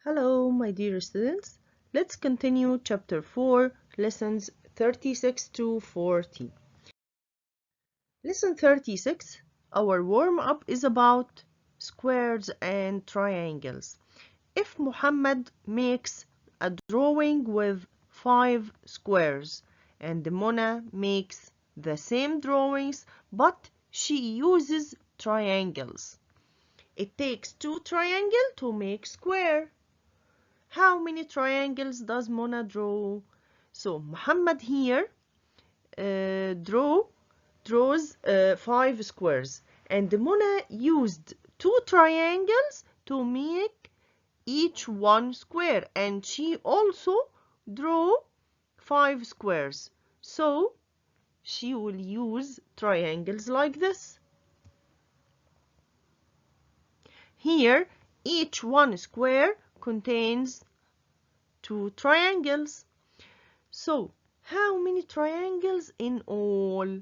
Hello, my dear students. Let's continue chapter 4, lessons 36 to 40. Lesson 36, our warm-up is about squares and triangles. If Muhammad makes a drawing with 5 squares and Mona makes the same drawings but she uses triangles. It takes 2 triangles to make square. How many triangles does Mona draw? So Muhammad here draws 5 squares, and Mona used 2 triangles to make each one square, and she also drew 5 squares. So she will use triangles like this. Here, each one square contains 2 triangles. So, how many triangles in all?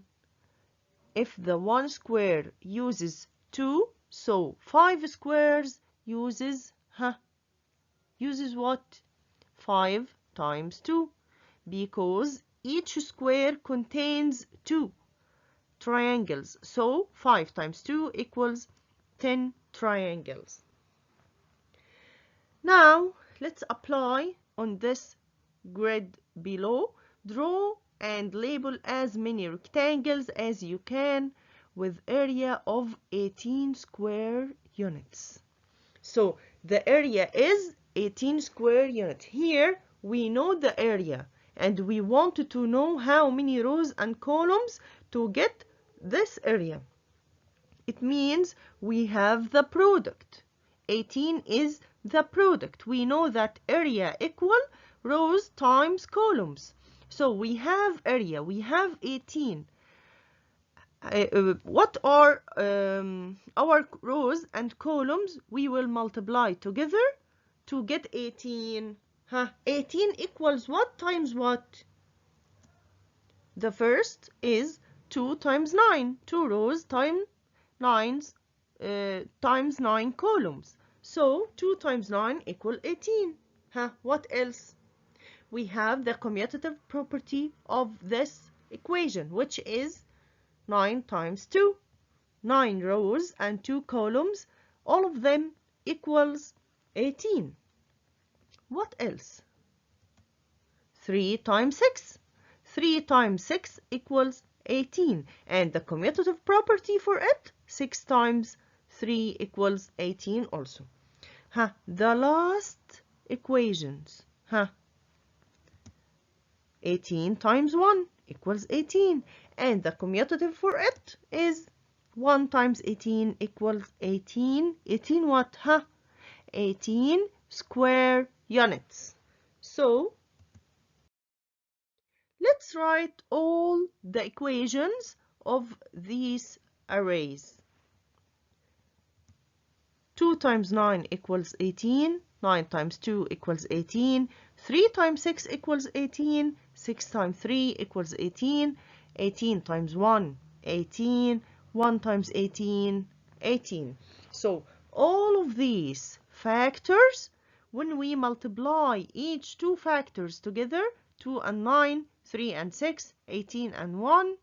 If the one square uses 2, so 5 squares uses what? 5 times 2, because each square contains 2 triangles. So 5 times 2 equals 10 triangles. Now, let's apply on this grid below. Draw and label as many rectangles as you can with area of 18 square units. So the area is 18 square units. Here we know the area and we wanted to know how many rows and columns to get this area. It means we have the product. 18 is the product. We know that area equal rows times columns. So we have area, we have 18. What are our rows and columns? We will multiply together to get 18. 18 equals what times what? The first is 2 times 9. 2 rows times 9 columns. So 2 times 9 equal 18. What else? We have the commutative property of this equation, which is 9 times 2. 9 rows and 2 columns, all of them equals 18. What else? 3 times 6. 3 times 6 equals 18. And the commutative property for it, 6 times 3 equals 18 also. The last equations. 18 times 1 equals 18. And the commutative for it is 1 times 18 equals 18. 18 what? 18 square units. So, let's write all the equations of these arrays. 2 times 9 equals 18. 9 times 2 equals 18. 3 times 6 equals 18. 6 times 3 equals 18. 18 times 1, 18. 1 times 18, 18. So all of these factors, when we multiply each two factors together, 2 and 9, 3 and 6, 18 and 1,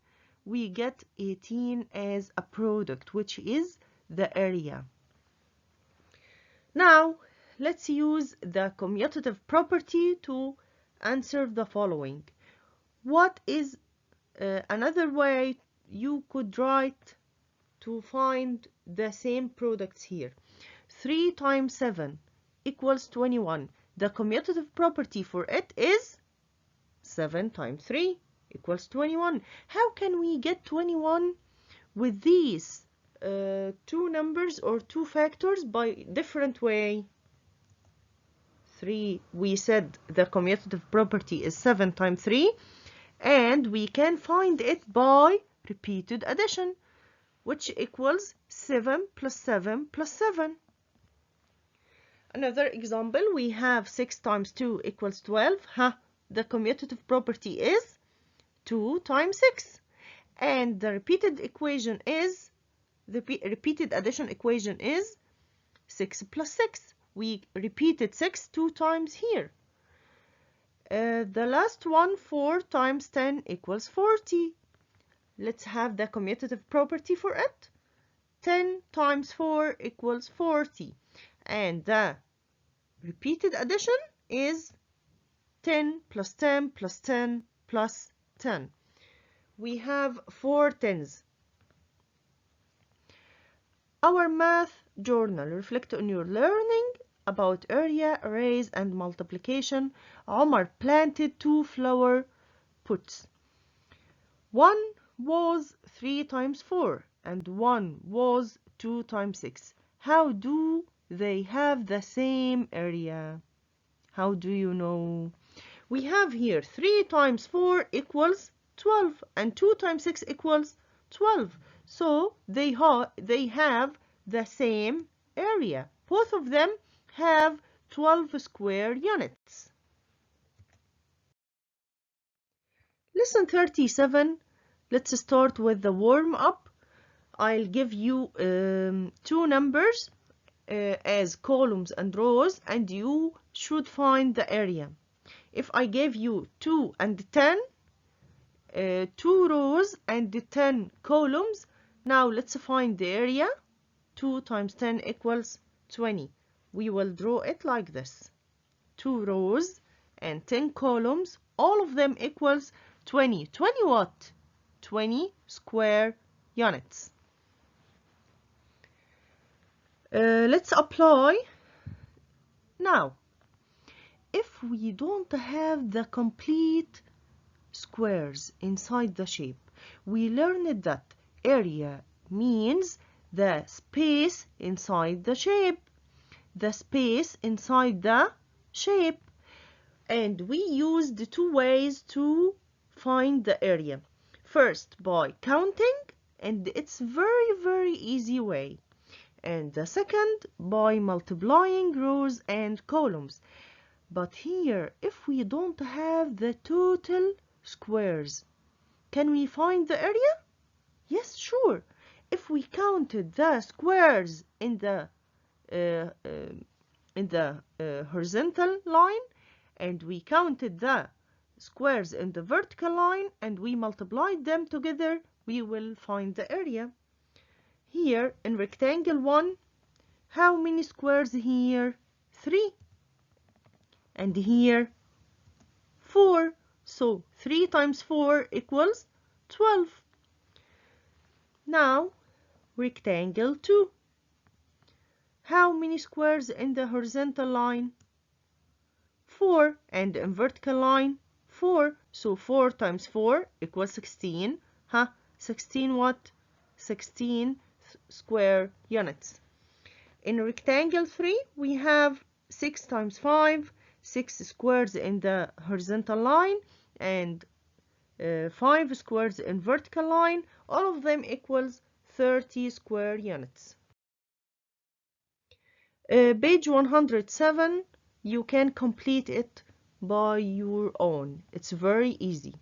we get 18 as a product, which is the area. Now, let's use the commutative property to answer the following. What is another way you could write to find the same products here? 3 times 7 equals 21. The commutative property for it is 7 times 3 equals 21. How can we get 21 with these two numbers or two factors by different way? 3, we said the commutative property is 7 times 3, and we can find it by repeated addition, which equals 7 plus 7 plus 7. Another example, we have 6 times 2 equals 12. The commutative property is 2 times 6. And the repeated addition equation is 6 plus 6. We repeated 6 two times here. The last one, 4 times 10 equals 40. Let's have the commutative property for it. 10 times 4 equals 40. And the repeated addition is 10 plus 10 plus 10 plus 10. We have 4 tens. Our math journal reflect on your learning about area, arrays, and multiplication. Omar planted 2 flower pots. One was 3 times 4 and one was 2 times 6. How do they have the same area? How do you know? We have here 3 times 4 equals 12 and 2 times 6 equals 12. So they have the same area. Both of them have 12 square units. Lesson 37. Let's start with the warm-up. I'll give you 2 numbers as columns and rows, and you should find the area. If I gave you 2 and 10, 2 rows and 10 columns, now let's find the area. 2 times 10 equals 20. We will draw it like this. 2 rows and 10 columns, all of them equals 20. 20 what? 20 square units. Let's apply. Now, if we don't have the complete squares inside the shape, we learned that area means the space inside the shape. The space inside the shape. And we used 2 ways to find the area. First, by counting, and it's very easy way. And the second, by multiplying rows and columns. But here, if we don't have the total squares, can we find the area? Yes, sure. If we counted the squares in the horizontal line, and we counted the squares in the vertical line, and we multiplied them together, we will find the area. Here in rectangle 1, how many squares here? 3. And here 4. So 3 times 4 equals 12. Now rectangle 2. How many squares in the horizontal line? 4. And in vertical line 4. So 4 times 4 equals 16. 16 what? 16 square units. In rectangle 3, we have 6 times 5, 6 squares in the horizontal line, and 5 squares in vertical line. All of them equals 30 square units. Page 107, you can complete it by your own. It's very easy.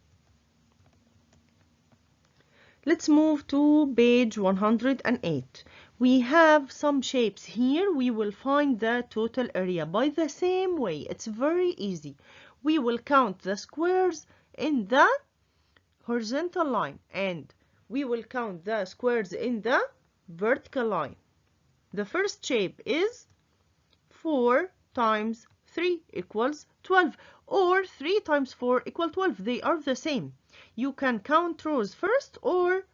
Let's move to page 108. We have some shapes here. We will find the total area by the same way. It's very easy. We will count the squares in the horizontal line, and we will count the squares in the vertical line. The first shape is 4 times 3 equals 12, or 3 times 4 equals 12. They are the same. You can count rows first or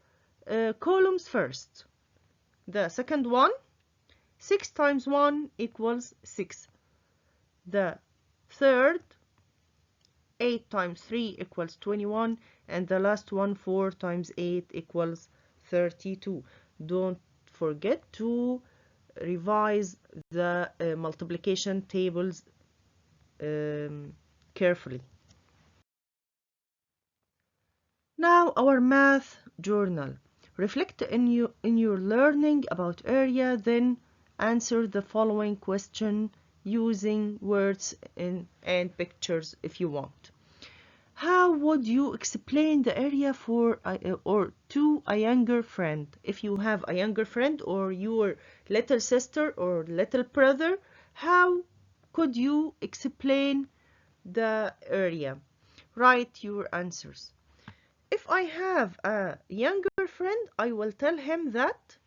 columns first. The second one, 6 times 1 equals 6. The third, 8 times 3 equals 21. And the last one, 4 times 8 equals 32. Don't forget to revise the multiplication tables carefully. Now our math journal. Reflect in your learning about area, then answer the following question using words and pictures if you want. How would you explain the area for or to a younger friend? If you have a younger friend or your little sister or little brother, How could you explain the area? Write your answers. If I have a younger friend, I will tell him that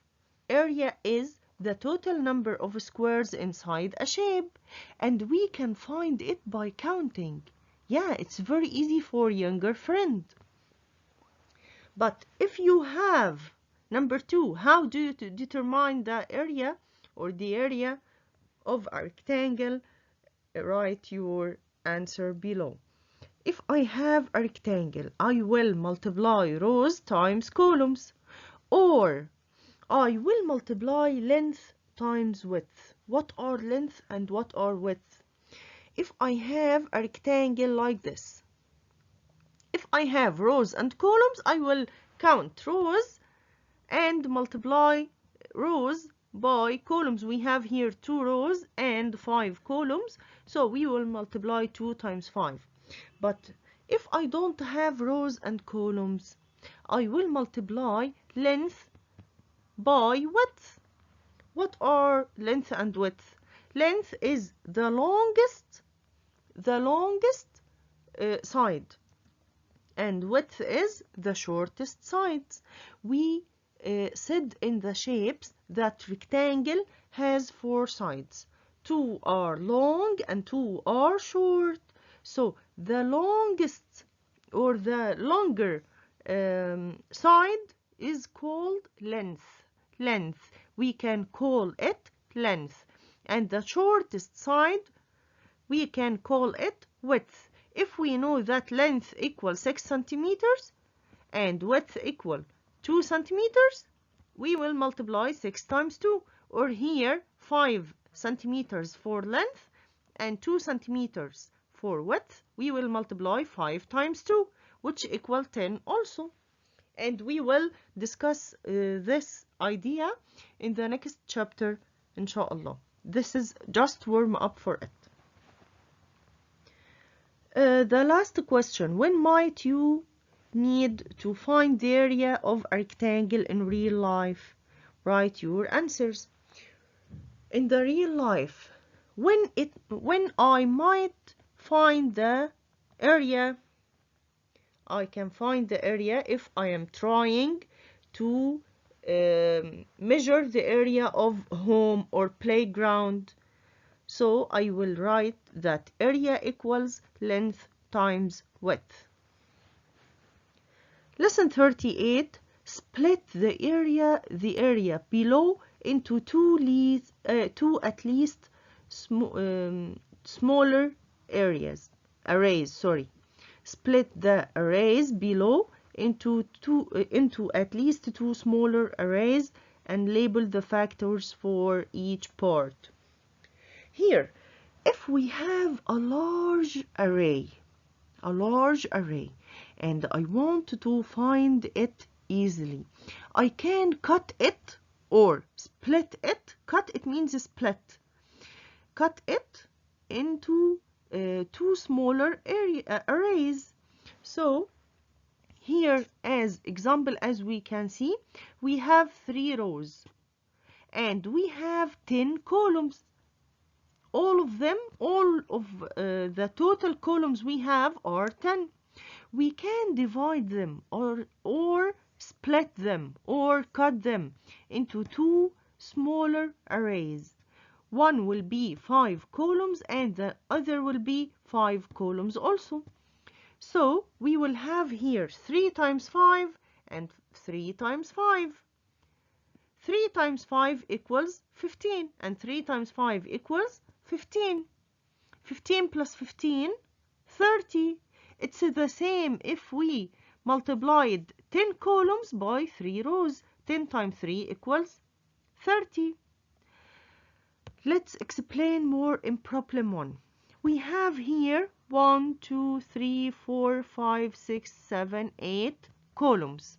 area is the total number of squares inside a shape, and we can find it by counting. Yeah, it's very easy for younger friend. But if you have number 2, how do you determine the area or the area of a rectangle? Write your answer below. If I have a rectangle, I will multiply rows times columns, or I will multiply length times width. What are length and what are width? If I have a rectangle like this, if I have rows and columns, I will count rows and multiply rows by columns. We have here 2 rows and 5 columns, so we will multiply 2 times 5. But if I don't have rows and columns, I will multiply length by width. What are length and width? Length is the longest side, and width is the shortest side. We said in the shapes that rectangle has 4 sides. 2 are long and 2 are short. So the longest or the longer side is called length. Length. We can call it length. And the shortest side, we can call it width. If we know that length equals 6 centimeters and width equal 2 centimeters, we will multiply 6 times 2. Or here, 5 centimeters for length and 2 centimeters for width, we will multiply 5 times 2, which equal 10 also. And we will discuss this idea in the next chapter, inshallah. This is just warm up for it. The last question, when might you need to find the area of a rectangle in real life? Write your answers. In the real life, when I might find the area, I can find the area if I am trying to measure the area of home or playground. So I will write that area equals length times width. Lesson 38, split the area below into two at least smaller arrays. Split the arrays below into at least 2 smaller arrays and label the factors for each part. Here, if we have a large array, and I want to find it easily, I can cut it or split it. Cut it means split. Cut it into 2 smaller arrays. So here, as example, as we can see, we have 3 rows and we have 10 columns. All of the total columns we have are 10. We can divide them or split them or cut them into 2 smaller arrays. One will be 5 columns and the other will be 5 columns also. So we will have here 3 times 5 and 3 times 5. 3 times 5 equals 15 and 3 times 5 equals 15. 15 plus 15, 30. It's the same if we multiplied 10 columns by 3 rows. 10 times 3 equals 30. Let's explain more in problem 1. We have here 1, 2, 3, 4, 5, 6, 7, 8 columns.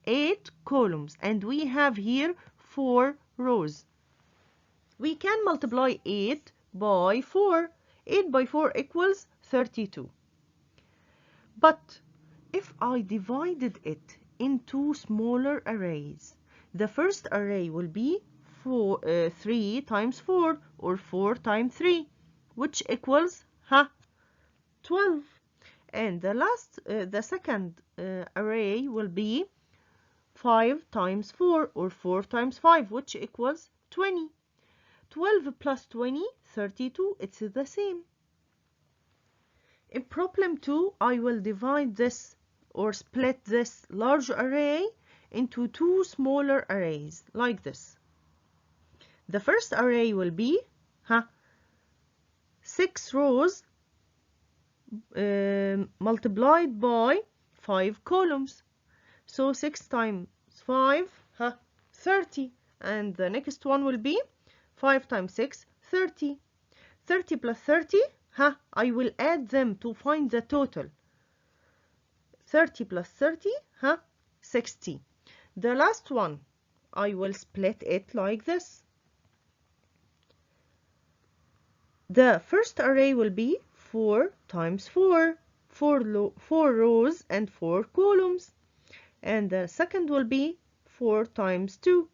8 columns, and we have here 4 rows. We can multiply 8 by 4. 8 by 4 equals 32. But if I divided it into smaller arrays, the first array will be 3 times 4 or 4 times 3, which equals 12. And the second array will be 5 times 4 or 4 times 5, which equals 20. 12 plus 20, 32. It's the same. In problem 2, I will divide this or split this large array into two smaller arrays like this. The first array will be 6 rows multiplied by 5 columns. So 6 times 5, 30. And the next one will be 5 times 6, 30. 30 plus 30, I will add them to find the total. 30 plus 30, 60. The last one, I will split it like this. The first array will be 4 times 4, 4 rows and 4 columns. And the second will be 4 times 2.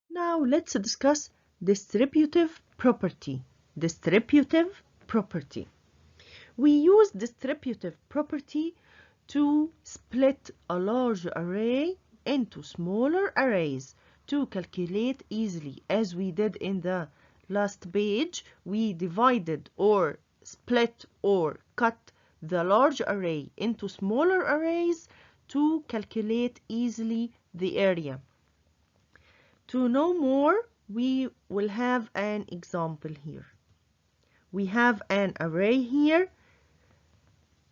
Now let's discuss distributive property. Distributive property. We use distributive property to split a large array into smaller arrays to calculate easily. As we did in the last page, we divided or split or cut the large array into smaller arrays to calculate easily the area. To know more, we will have an example here. We have an array here.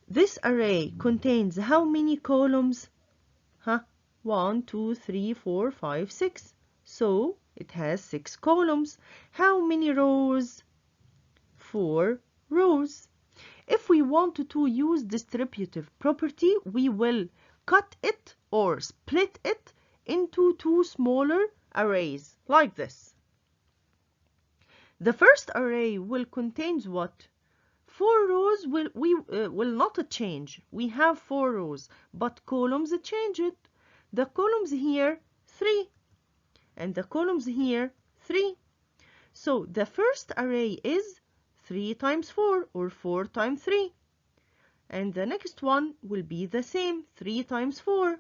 This array contains how many columns? 1, 2, 3, 4, 5, 6. So it has 6 columns. How many rows? 4 rows. If we want to use distributive property, we will cut it or split it into two smaller arrays like this. The first array will contain what? 4 rows will not change. We have 4 rows, but columns change it. The columns here 3 and the columns here 3. So the first array is 3 times 4 or 4 times 3. And the next one will be the same, 3 times 4.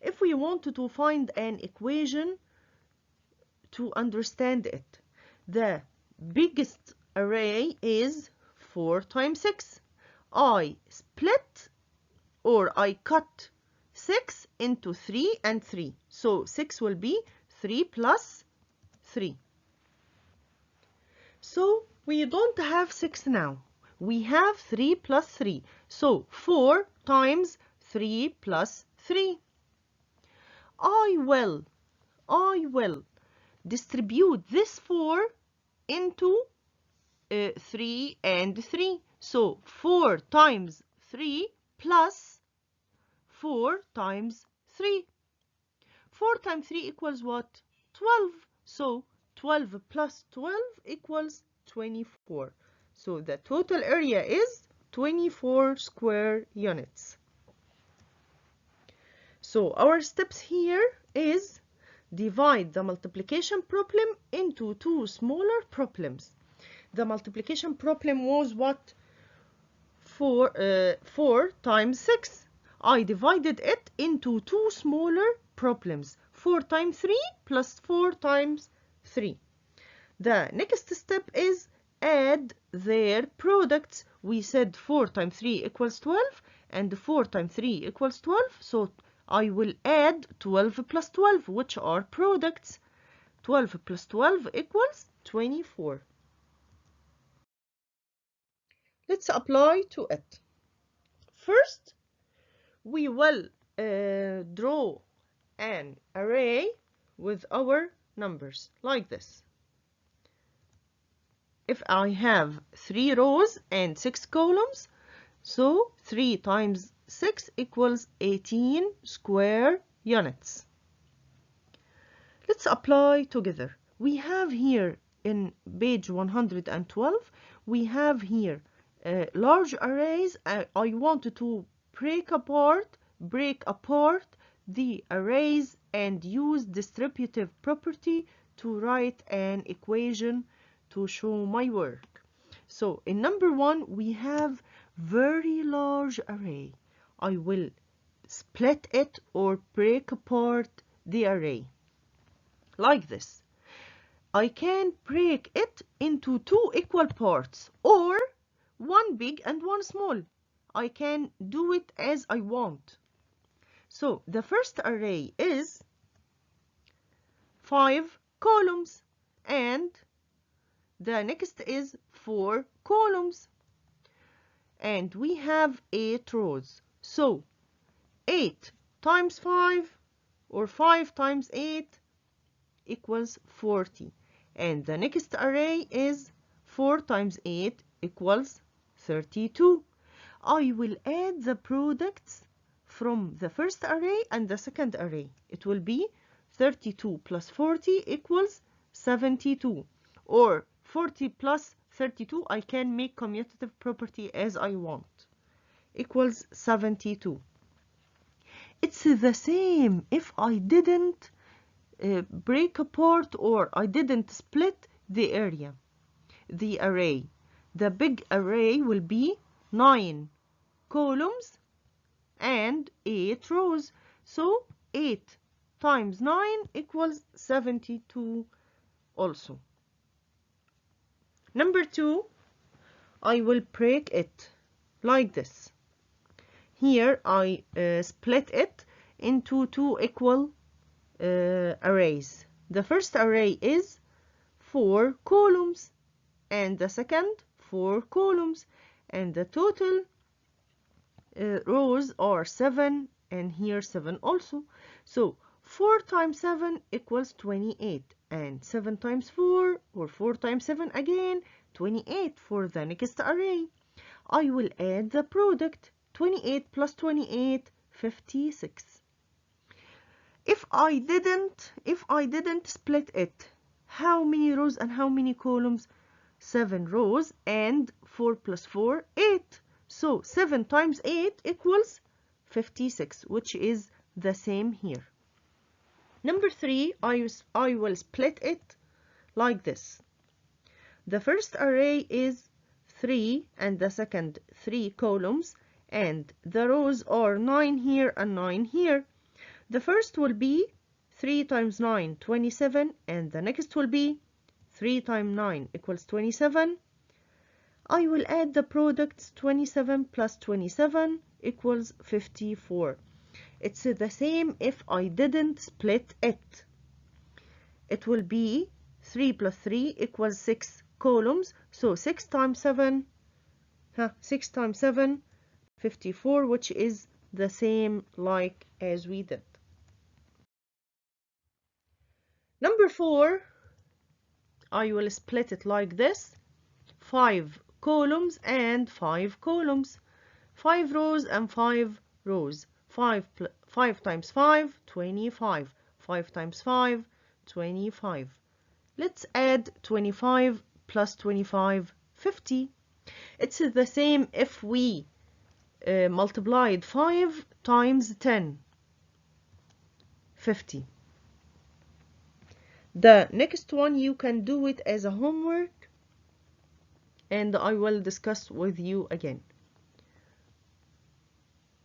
If we wanted to find an equation to understand it, the biggest array is 4 times 6. I split or I cut 6 into 3 and 3. So 6 will be 3 plus 3. So we don't have 6 now. We have 3 plus 3. So 4 times 3 plus 3. I will distribute this 4 into 3 and 3. So 4 times 3 plus 4 times 3. 4 times 3 equals what? 12. So 12 plus 12 equals 24. So the total area is 24 square units. So our steps here is divide the multiplication problem into two smaller problems. The multiplication problem was what? 4 times 6. I divided it into two smaller problems. 4 times 3 plus 4 times 3. The next step is add their products. We said 4 times 3 equals 12 and 4 times 3 equals 12. So I will add 12 plus 12, which are products. 12 plus 12 equals 24. Let's apply to it. First, we will draw an array with our numbers like this. If I have 3 rows and 6 columns, so 3 times 6 equals 18 square units. Let's apply together. We have here in page 112, we have here large arrays. I wanted to break apart the arrays and use distributive property to write an equation to show my work. So in number 1, we have very large array. I will split it or break apart the array like this. I can break it into 2 equal parts or one big and one small. I can do it as I want. So the first array is 5 columns and the next is 4 columns. And we have 8 rows. So 8 times 5 or 5 times 8 equals 40. And the next array is 4 times 8 equals 32. I will add the products from the first array and the second array. It will be 32 plus 40 equals 72. Or 40 plus 32, I can make commutative property as I want. Equals 72. It's the same if I didn't break apart or I didn't split the area, the array. The big array will be 9 columns and 8 rows. So 8 times 9 equals 72 also. Number 2, I will break it like this. Here I split it into 2 equal arrays. The first array is 4 columns and the second 4 columns, and the total rows are 7 and here 7 also. So 4 times 7 equals 28 and 7 times 4 or 4 times 7 again 28 for the next array. I will add the product 28 plus 28 56. If I didn't split it, how many rows and how many columns? 7 rows and 4 plus 4 8. So 7 times 8 equals 56, which is the same here. Number 3, I will split it like this. The first array is 3 and the second 3 columns, and the rows are 9 here and 9 here. The first will be 3 times 9, 27, and the next will be 3 times 9 equals 27. I will add the products 27 plus 27 equals 54. It's the same if I didn't split it. It will be 3 plus 3 equals 6 columns. So 6 times 7, 54, which is the same like as we did. Number 4, I will split it like this. 5 columns and 5 columns. 5 rows and 5 rows. 5 times 5, 25. 5 times 5, 25. Let's add 25 plus 25, 50. It's the same if we multiplied 5 times 10, 50. The next one you can do it as a homework and I will discuss with you again.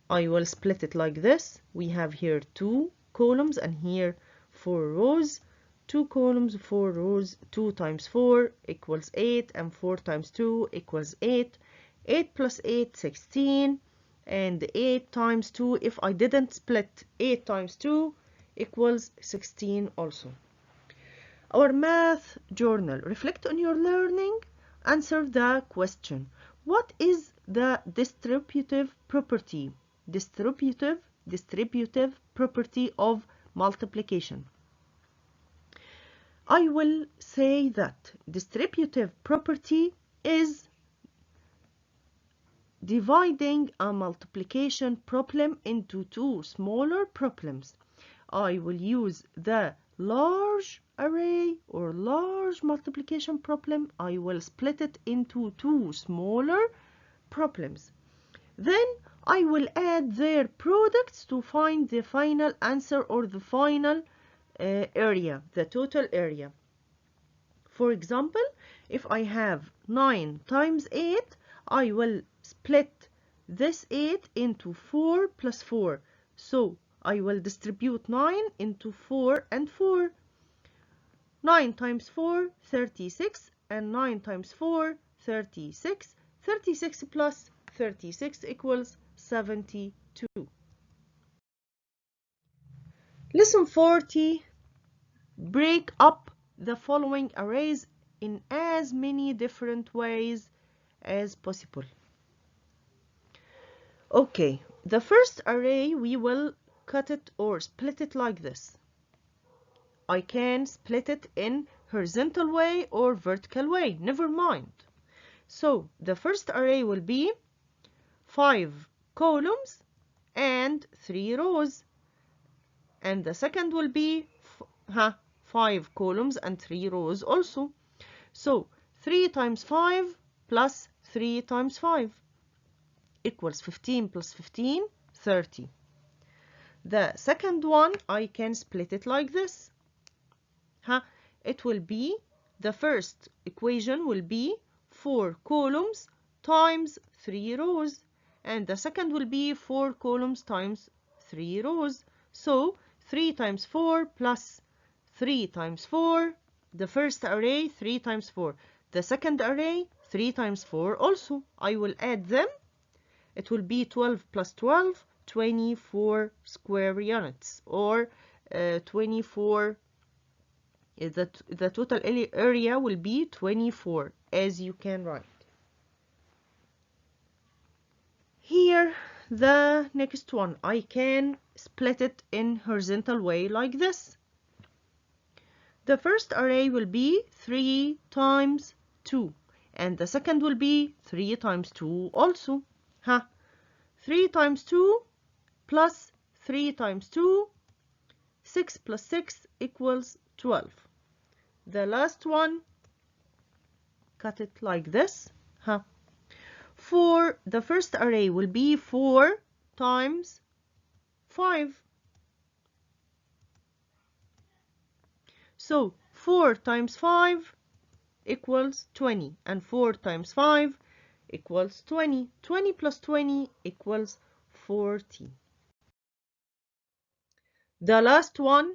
I will split it like this. We have here 2 columns and here 4 rows. 2 columns, 4 rows. 2 times 4 equals 8 and 4 times 2 equals 8. 8 plus 8, 16. And 8 times 2, if I didn't split 8 times 2 equals 16 also. Our math journal. Reflect on your learning. Answer the question. What is the distributive property? Distributive property of multiplication. I will say that distributive property is dividing a multiplication problem into 2 smaller problems. I will use the large array or large multiplication problem. I will split it into 2 smaller problems. Then I will add their products to find the final answer or the final area, the total area. For example, if I have 9 times 8, I will split this 8 into 4 plus 4. So I will distribute 9 into 4 and 4. 9 times 4, 36, and 9 times 4, 36. 36 plus 36 equals 72. Lesson 40. Break up the following arrays in as many different ways as possible. Okay, the first array we will cut it or split it like this. I can split it in horizontal way or vertical way, never mind. So the first array will be 5 columns and 3 rows, and the second will be 5 columns and 3 rows also. So 3 times 5 plus 3 times 5 equals 15 plus 15, 30. The second one, I can split it like this. It will be, the first equation will be 4 columns times 3 rows, and the second will be 4 columns times 3 rows. So 3 times 4 plus 3 times 4, the first array 3 times 4, the second array 3 times 4 also. I will add them. It will be 12 plus 12, 24 square units, or 24, the total area will be 24, as you can write. Here, the next one, I can split it in horizontal way like this. The first array will be 3 times 2, and the second will be 3 times 2 also. 3 times 2 plus 3 times 2, 6 plus 6 equals 12. The last one, cut it like this. The first array will be 4 times 5. So 4 times 5 equals 20, and 4 times 5 equals 20. 20 plus 20 equals 40. The last one,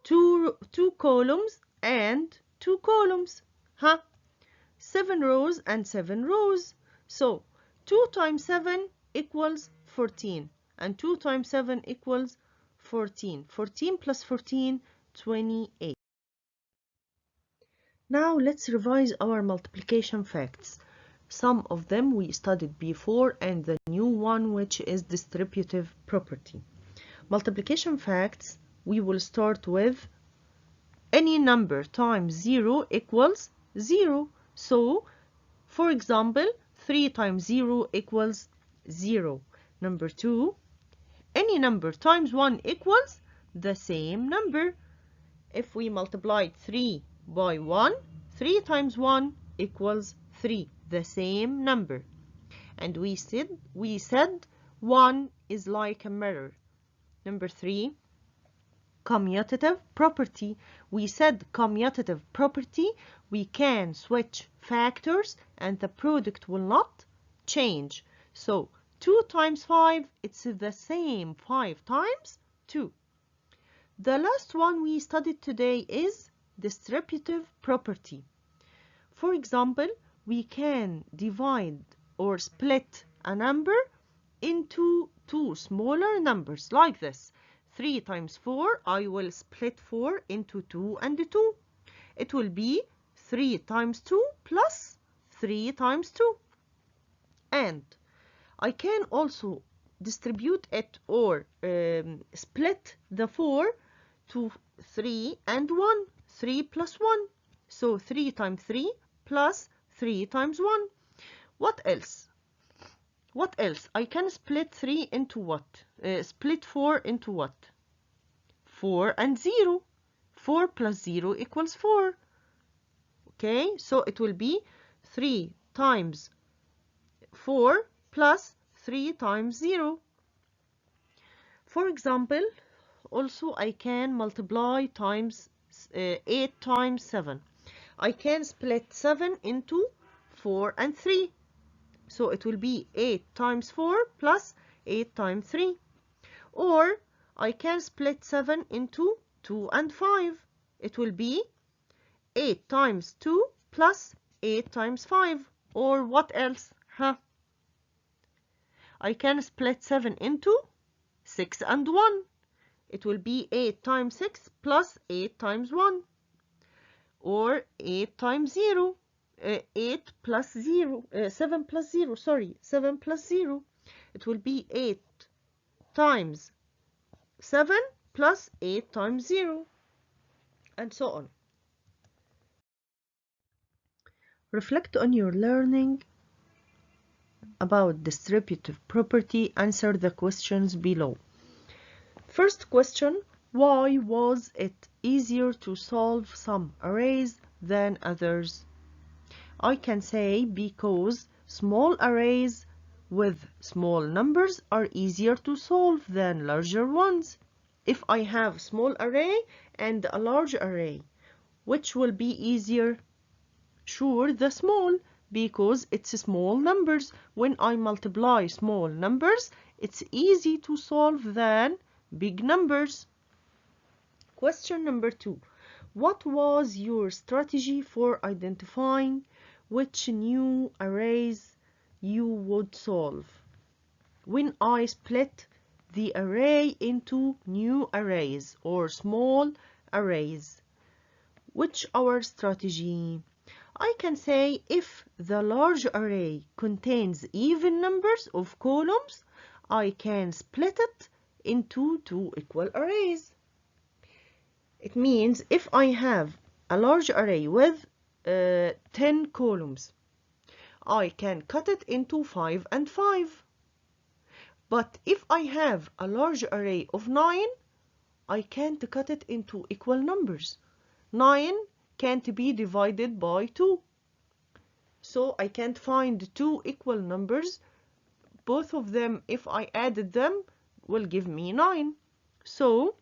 two columns and 2 columns. 7 rows and 7 rows. So 2 times 7 equals 14, and 2 times 7 equals 14. 14 plus 14, 28. Now let's revise our multiplication facts. Some of them we studied before, and the new one, which is distributive property. Multiplication facts, we will start with any number times 0 equals 0. So, for example, 3 times 0 equals 0. Number 2, any number times 1 equals the same number. If we multiply 3 by 1, 3 times 1 equals 3, the same number. And we said 1 is like a mirror. Number 3, commutative property. We said commutative property, we can switch factors and the product will not change. So 2 times 5, it's the same 5 times 2. The last one we studied today is distributive property. For example, we can divide or split a number into 2 smaller numbers like this. 3 times 4, I will split 4 into 2 and 2. It will be 3 times 2 plus 3 times 2. And I can also distribute it or split the 4 to 3 and 1. 3 plus 1. So 3 times 3 plus 3 times 1. What else? What else? I can split 3 into what? Split 4 into what? 4 and 0. 4 plus 0 equals 4. Okay, so it will be 3 times 4 plus 3 times 0. For example, also I can multiply times 8 times 7. I can split 7 into 4 and 3. So it will be 8 times 4 plus 8 times 3. Or I can split 7 into 2 and 5. It will be 8 times 2 plus 8 times 5. Or what else? I can split 7 into 6 and 1. It will be 8 times 6 plus 8 times 1. Or 8 times 0. 8 plus 0. 7 plus 0. Sorry. 7 plus 0. It will be 8 times 7 plus 8 times 0. And so on. Reflect on your learning about distributive property. Answer the questions below. First question, why was it easier to solve some arrays than others? I can say because small arrays with small numbers are easier to solve than larger ones. If I have small array and a large array, which will be easier? Sure, the small, because it's small numbers. When I multiply small numbers, it's easy to solve than big numbers. Question number 2. What was your strategy for identifying which new arrays you would solve? When I split the array into new arrays or small arrays, which our strategy? I can say if the large array contains even numbers of columns, I can split it into two equal arrays. It means if I have a large array with 10 columns, I can cut it into 5 and 5. But if I have a large array of 9, I can't cut it into equal numbers. 9 can't be divided by 2. So I can't find two equal numbers. Both of them, if I added them, will give me 9. So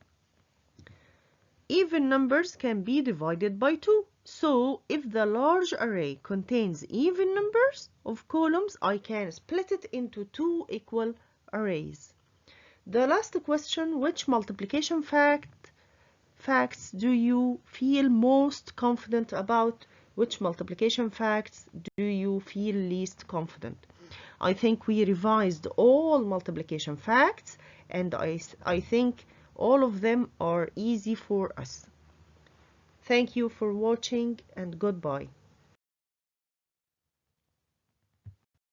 even numbers can be divided by 2. So if the large array contains even numbers of columns, I can split it into two equal arrays. The last question, which multiplication facts do you feel most confident about? Which multiplication facts do you feel least confident? I think we revised all multiplication facts, and I think all of them are easy for us. Thank you for watching, and goodbye.